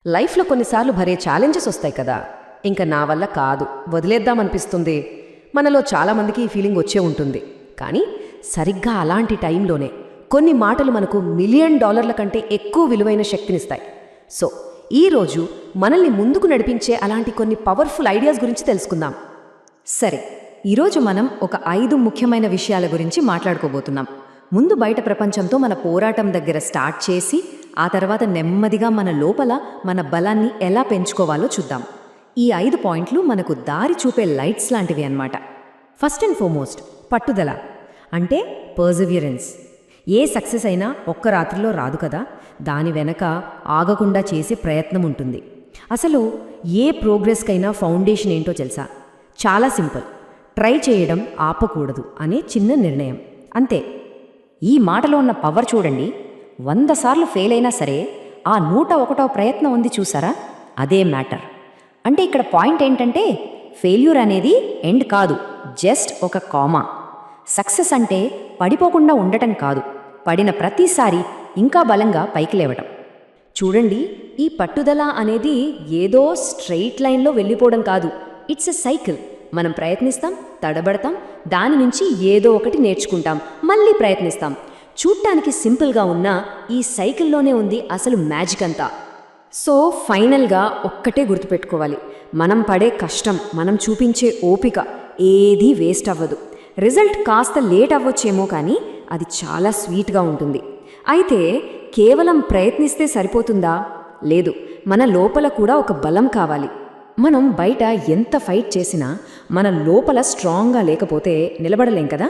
లైఫ్లో కొన్నిసార్లు భరే ఛాలెంజెస్ వస్తాయి కదా. ఇంకా నా వల్ల కాదు, వదిలేద్దామనిపిస్తుంది. మనలో చాలామందికి ఈ ఫీలింగ్ వచ్చే ఉంటుంది. కానీ సరిగ్గా అలాంటి టైంలోనే కొన్ని మాటలు మనకు $1,000,000 కంటే ఎక్కువ విలువైన శక్తినిస్తాయి. సో ఈరోజు మనల్ని ముందుకు నడిపించే అలాంటి కొన్ని పవర్ఫుల్ ఐడియాస్ గురించి తెలుసుకుందాం. సరే, ఈరోజు మనం ఒక 5 ముఖ్యమైన విషయాల గురించి మాట్లాడుకోబోతున్నాం. ముందు బయట ప్రపంచంతో మన పోరాటం దగ్గర స్టార్ట్ చేసి ఆ తర్వాత నెమ్మదిగా మన లోపల మన బలాన్ని ఎలా పెంచుకోవాలో చూద్దాం. ఈ 5 పాయింట్లు మనకు దారి చూపే లైట్స్ లాంటివి అన్నమాట. ఫస్ట్ అండ్ ఫార్మోస్ట్, పట్టుదల అంటే పర్సివియరెన్స్. ఏ సక్సెస్ అయినా ఒక్క రాత్రిలో రాదు కదా, దాని వెనక ఆగకుండా చేసే ప్రయత్నం ఉంటుంది. అసలు ఏ ప్రోగ్రెస్కైనా ఫౌండేషన్ ఏంటో తెలుసా? చాలా సింపుల్, ట్రై చేయడం ఆపకూడదు అనే చిన్న నిర్ణయం అంతే. ఈ మాటలో ఉన్న పవర్ చూడండి. 100 సార్లు ఫెయిల్ అయినా సరే ఆ 101వ ప్రయత్నం ఉంది చూసారా, అదే మ్యాటర్. అంటే ఇక్కడ పాయింట్ ఏంటంటే ఫెయిల్యూర్ అనేది ఎండ్ కాదు, జస్ట్ ఒక కామా. సక్సెస్ అంటే పడిపోకుండా ఉండటం కాదు, పడిన ప్రతిసారి ఇంకా బలంగా పైకి లేవటం. చూడండి, ఈ పట్టుదల అనేది ఏదో స్ట్రెయిట్ లైన్లో వెళ్ళిపోవడం కాదు. It's a cycle. మనం ప్రయత్నిస్తాం, తడబడతాం, దాని నుంచి ఏదో ఒకటి నేర్చుకుంటాం, మళ్ళీ ప్రయత్నిస్తాం. చూడ్డానికి సింపుల్గా ఉన్న ఈ సైకిల్లోనే ఉంది అసలు మ్యాజిక్ అంతా. సో ఫైనల్గా ఒక్కటే గుర్తుపెట్టుకోవాలి, మనం పడే కష్టం, మనం చూపించే ఓపిక ఏదీ వేస్ట్ అవ్వదు. రిజల్ట్ కాస్త లేట్ అవ్వచ్చేమో, కానీ అది చాలా స్వీట్గా ఉంటుంది. అయితే కేవలం ప్రయత్నిస్తే సరిపోతుందా? లేదు, మన లోపల కూడా ఒక బలం కావాలి. మనం బయట ఎంత ఫైట్ చేసినా మన లోపల స్ట్రాంగ్గా లేకపోతే నిలబడలేం కదా.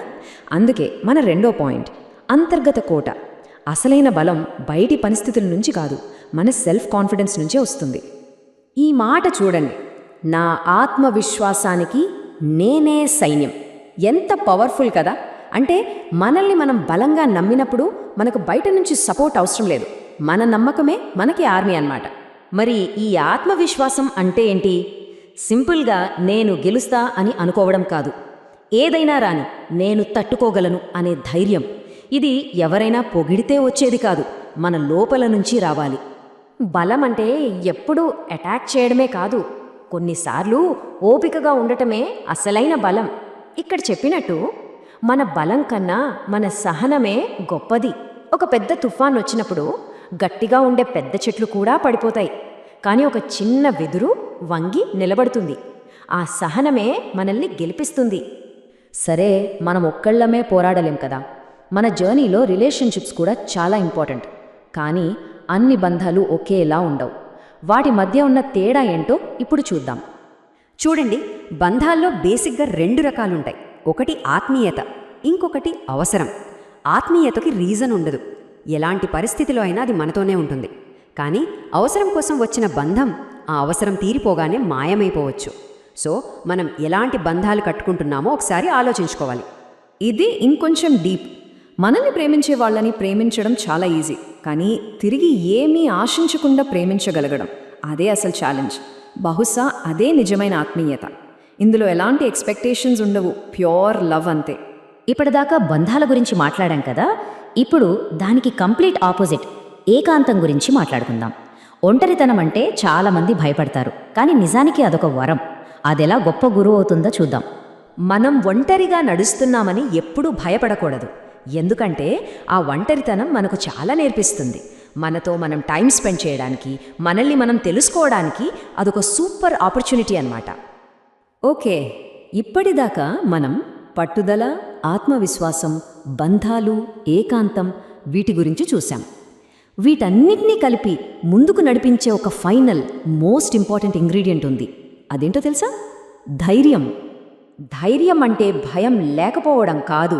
అందుకే మన రెండో పాయింట్, అంతర్గత కోట. అసలైన బలం బయటి పరిస్థితుల నుంచి కాదు, మన సెల్ఫ్ కాన్ఫిడెన్స్ నుంచే వస్తుంది. ఈ మాట చూడండి, నా ఆత్మవిశ్వాసానికి నేనే సైన్యం. ఎంత పవర్ఫుల్ కదా. అంటే మనల్ని మనం బలంగా నమ్మినప్పుడు మనకు బయట నుంచి సపోర్ట్ అవసరం లేదు, మన నమ్మకమే మనకి ఆర్మీ అన్నమాట. మరి ఈ ఆత్మవిశ్వాసం అంటే ఏంటి? సింపుల్గా నేను గెలుస్తా అని అనుకోవడం కాదు, ఏదైనా రాని నేను తట్టుకోగలను అనే ధైర్యం. ఇది ఎవరైనా పొగిడితే వచ్చేది కాదు, మన లోపల నుంచి రావాలి. బలం అంటే ఎప్పుడూ అటాక్ చేయడమే కాదు, కొన్నిసార్లు ఓపికగా ఉండటమే అసలైన బలం. ఇక్కడ చెప్పినట్టు మన బలం కన్నా మన సహనమే గొప్పది. ఒక పెద్ద తుఫాన్ వచ్చినప్పుడు గట్టిగా ఉండే పెద్ద చెట్లు కూడా పడిపోతాయి, కానీ ఒక చిన్న వెదురు వంగి నిలబడుతుంది. ఆ సహనమే మనల్ని గెలిపిస్తుంది. సరే, మనం ఒక్కళ్ళమే పోరాడలేం కదా. మన జర్నీలో రిలేషన్షిప్స్ కూడా చాలా ఇంపార్టెంట్. కానీ అన్ని బంధాలు ఒకేలా ఉండవు. వాటి మధ్య ఉన్న తేడా ఏంటో ఇప్పుడు చూద్దాం. చూడండి, బంధాల్లో బేసిక్గా 2 రకాలుంటాయి. ఒకటి ఆత్మీయత, ఇంకొకటి అవసరం. ఆత్మీయతకి రీజన్ ఉండదు, ఎలాంటి పరిస్థితిలో అయినా అది మనతోనే ఉంటుంది. కానీ అవసరం కోసం వచ్చిన బంధం ఆ అవసరం తీరిపోగానే మాయమైపోవచ్చు. సో మనం ఎలాంటి బంధాలు కట్టుకుంటున్నామో ఒకసారి ఆలోచించుకోవాలి. ఇది ఇంకొంచెం డీప్. మనల్ని ప్రేమించే వాళ్ళని ప్రేమించడం చాలా ఈజీ, కానీ తిరిగి ఏమీ ఆశించకుండా ప్రేమించగలగడం, అదే అసలు ఛాలెంజ్. బహుశా అదే నిజమైన ఆత్మీయత. ఇందులో ఎలాంటి ఎక్స్పెక్టేషన్స్ ఉండవు, ప్యూర్ లవ్ అంతే. ఇప్పటిదాకా బంధాల గురించి మాట్లాడాం కదా, ఇప్పుడు దానికి కంప్లీట్ ఆపోజిట్ ఏకాంతం గురించి మాట్లాడుకుందాం. ఒంటరితనం అంటే చాలామంది భయపడతారు, కానీ నిజానికి అదొక వరం. అదెలా గొప్ప గురువు అవుతుందో చూద్దాం. మనం ఒంటరిగా నడుస్తున్నామని ఎప్పుడూ భయపడకూడదు, ఎందుకంటే ఆ ఒంటరితనం మనకు చాలా నేర్పిస్తుంది. మనతో మనం టైం స్పెండ్ చేయడానికి, మనల్ని మనం తెలుసుకోవడానికి అదొక సూపర్ ఆపర్చునిటీ అన్నమాట. ఓకే, ఇప్పటిదాకా మనం పట్టుదల, ఆత్మవిశ్వాసం, బంధాలు, ఏకాంతం వీటి గురించి చూశాం. వీటన్నిటినీ కలిపి ముందుకు నడిపించే ఒక ఫైనల్ మోస్ట్ ఇంపార్టెంట్ ఇంగ్రీడియంట్ ఉంది. అదేంటో తెలుసా? ధైర్యం. ధైర్యం అంటే భయం లేకపోవడం కాదు,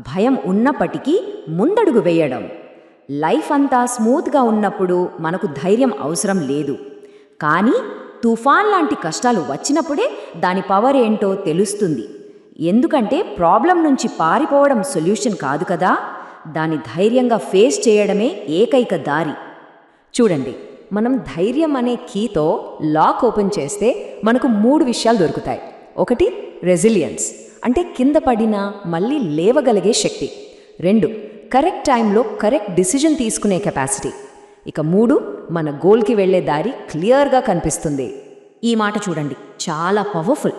భయం ఉన్నప్పటికీ ముందడుగు వేయడం. లైఫ్ అంతా స్మూత్గా ఉన్నప్పుడు మనకు ధైర్యం అవసరం లేదు, కానీ తుఫాన్ లాంటి కష్టాలు వచ్చినప్పుడే దాని పవర్ ఏంటో తెలుస్తుంది. ఎందుకంటే ప్రాబ్లం నుంచి పారిపోవడం సొల్యూషన్ కాదు కదా, దాన్ని ధైర్యంగా ఫేస్ చేయడమే ఏకైక దారి. చూడండి, మనం ధైర్యం అనే కీతో లాక్ ఓపెన్ చేస్తే మనకు 3 విషయాలు దొరుకుతాయి. ఒకటి రెసిలియన్స్, అంటే కింద పడినా మళ్ళీ లేవగలిగే శక్తి. 2 కరెక్ట్ టైంలో కరెక్ట్ డిసిజన్ తీసుకునే కెపాసిటీ. ఇక 3 మన గోల్కి వెళ్లే దారి క్లియర్గా కనిపిస్తుంది. ఈ మాట చూడండి, చాలా పవర్ఫుల్.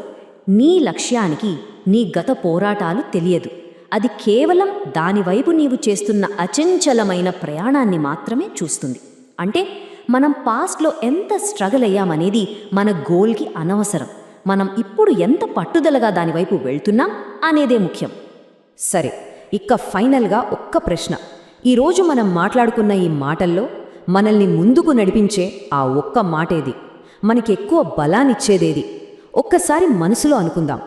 నీ లక్ష్యానికి నీ గత పోరాటాలు తెలియదు. అది కేవలం దానివైపు నీవు చేస్తున్న అచంచలమైన ప్రయాణాన్ని మాత్రమే చూస్తుంది. అంటే మనం పాస్ట్లో ఎంత స్ట్రగుల్ అయ్యామనేది మన గోల్కి అనవసరం. మనం ఇప్పుడు ఎంత పట్టుదలగా దానివైపు వెళ్తున్నాం అనేదే ముఖ్యం. సరే, ఇక ఫైనల్గా ఒక్క ప్రశ్న. ఈరోజు మనం మాట్లాడుకున్న ఈ మాటల్లో మనల్ని ముందుకు నడిపించే ఆ ఒక్క మాటేది? మనకెక్కువ బలాన్నిచ్చేదేది? ఒక్కసారి మనసులో అనుకుందాం.